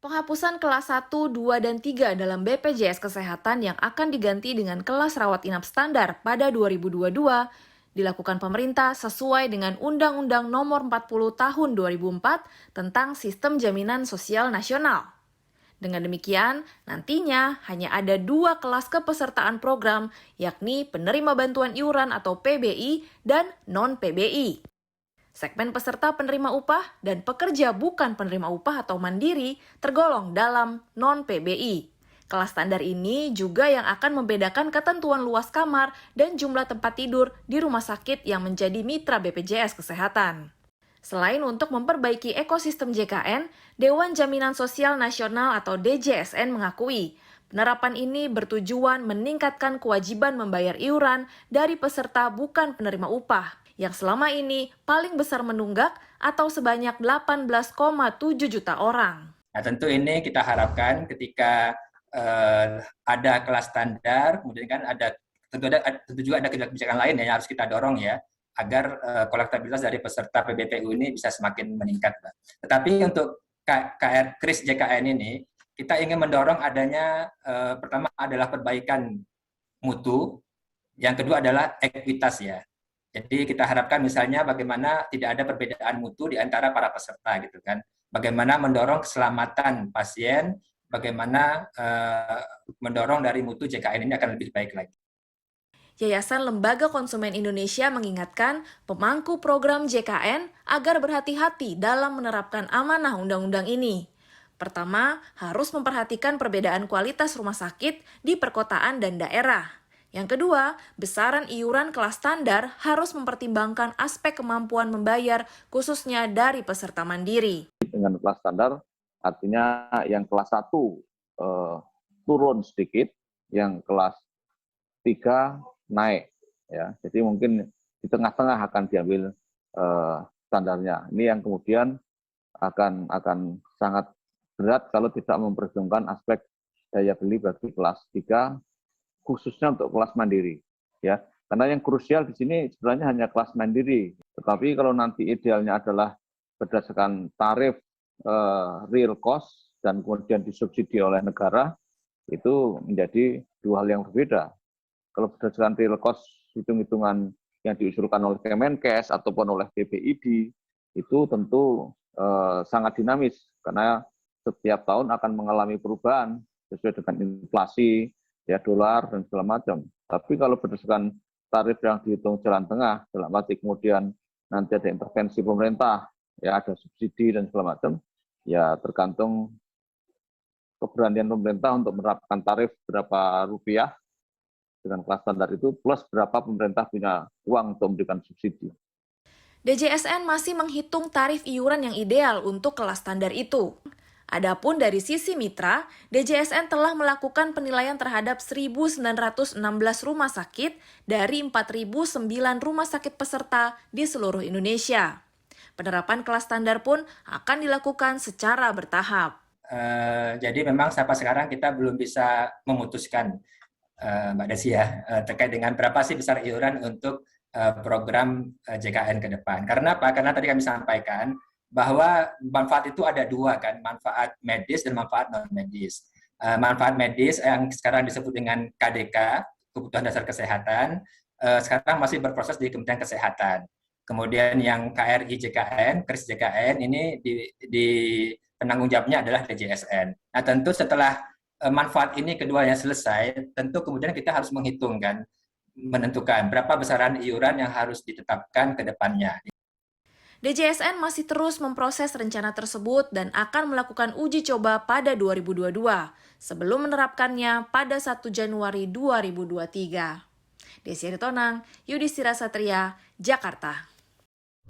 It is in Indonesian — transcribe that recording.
Penghapusan kelas 1, 2, dan 3 dalam BPJS Kesehatan yang akan diganti dengan kelas rawat inap standar pada 2022 dilakukan pemerintah sesuai dengan Undang-Undang Nomor 40 Tahun 2004 tentang Sistem Jaminan Sosial Nasional. Dengan demikian, nantinya hanya ada 2 kelas kepesertaan program, yakni penerima bantuan iuran atau PBI dan non-PBI. Segmen peserta penerima upah dan pekerja bukan penerima upah atau mandiri tergolong dalam non-PBI. Kelas standar ini juga yang akan membedakan ketentuan luas kamar dan jumlah tempat tidur di rumah sakit yang menjadi mitra BPJS Kesehatan. Selain untuk memperbaiki ekosistem JKN, Dewan Jaminan Sosial Nasional atau DJSN mengakui penerapan ini bertujuan meningkatkan kewajiban membayar iuran dari peserta bukan penerima upah, yang selama ini paling besar menunggak atau sebanyak 18,7 juta orang. Nah, tentu ini kita harapkan ketika ada kelas standar, kemudian kan tentu juga ada kebijakan lain yang harus kita dorong ya, agar kolektabilitas dari peserta PBPU ini bisa semakin meningkat. Tetapi untuk KRIS JKN ini, kita ingin mendorong adanya, pertama adalah perbaikan mutu, yang kedua adalah ekuitas ya. Jadi kita harapkan misalnya bagaimana tidak ada perbedaan mutu di antara para peserta gitu kan. Bagaimana mendorong keselamatan pasien, bagaimana mendorong dari mutu JKN ini akan lebih baik lagi. Yayasan Lembaga Konsumen Indonesia mengingatkan pemangku program JKN agar berhati-hati dalam menerapkan amanah undang-undang ini. Pertama, harus memperhatikan perbedaan kualitas rumah sakit di perkotaan dan daerah. Yang kedua, besaran iuran kelas standar harus mempertimbangkan aspek kemampuan membayar khususnya dari peserta mandiri. Dengan kelas standar artinya yang kelas 1 turun sedikit, yang kelas 3 naik ya. Jadi mungkin di tengah-tengah akan diambil standarnya. Ini yang kemudian akan sangat berat kalau tidak memperhitungkan aspek daya beli bagi kelas 3 khususnya untuk kelas mandiri ya. Karena yang krusial di sini sebenarnya hanya kelas mandiri. Tetapi kalau nanti idealnya adalah berdasarkan tarif real cost dan kemudian disubsidi oleh negara, itu menjadi dua hal yang berbeda. Kalau berdasarkan real cost, hitung-hitungan yang diusulkan oleh Kemenkes ataupun oleh BPID, itu tentu sangat dinamis, karena setiap tahun akan mengalami perubahan sesuai dengan inflasi, ya dolar, dan segala macam. Tapi kalau berdasarkan tarif yang dihitung jalan tengah, dalam arti kemudian nanti ada intervensi pemerintah, ya ada subsidi dan segala macam, ya tergantung keberanian pemerintah untuk menerapkan tarif berapa rupiah dengan kelas standar itu, plus berapa pemerintah punya uang untuk memberikan subsidi. DJSN masih menghitung tarif iuran yang ideal untuk kelas standar itu. Adapun dari sisi mitra, DJSN telah melakukan penilaian terhadap 1.916 rumah sakit dari 4.009 rumah sakit peserta di seluruh Indonesia. Penerapan kelas standar pun akan dilakukan secara bertahap. Jadi memang sampai sekarang kita belum bisa memutuskan, Mbak Desi ya, terkait dengan berapa sih besar iuran untuk program JKN ke depan. Karena apa? Karena tadi kami sampaikan bahwa manfaat itu ada dua kan, manfaat medis dan manfaat non medis. Manfaat medis yang sekarang disebut dengan KDK, kebutuhan dasar kesehatan, sekarang masih berproses di Kementerian Kesehatan. Kemudian yang KRI JKN, KRIS JKN ini di penanggung jawabnya adalah DJSN. Nah tentu setelah manfaat ini keduanya selesai, tentu kemudian kita harus menghitungkan, menentukan berapa besaran iuran yang harus ditetapkan ke depannya. DJSN masih terus memproses rencana tersebut dan akan melakukan uji coba pada 2022 sebelum menerapkannya pada 1 Januari 2023. Desi Aritonang, Yudhistira Satria, Jakarta.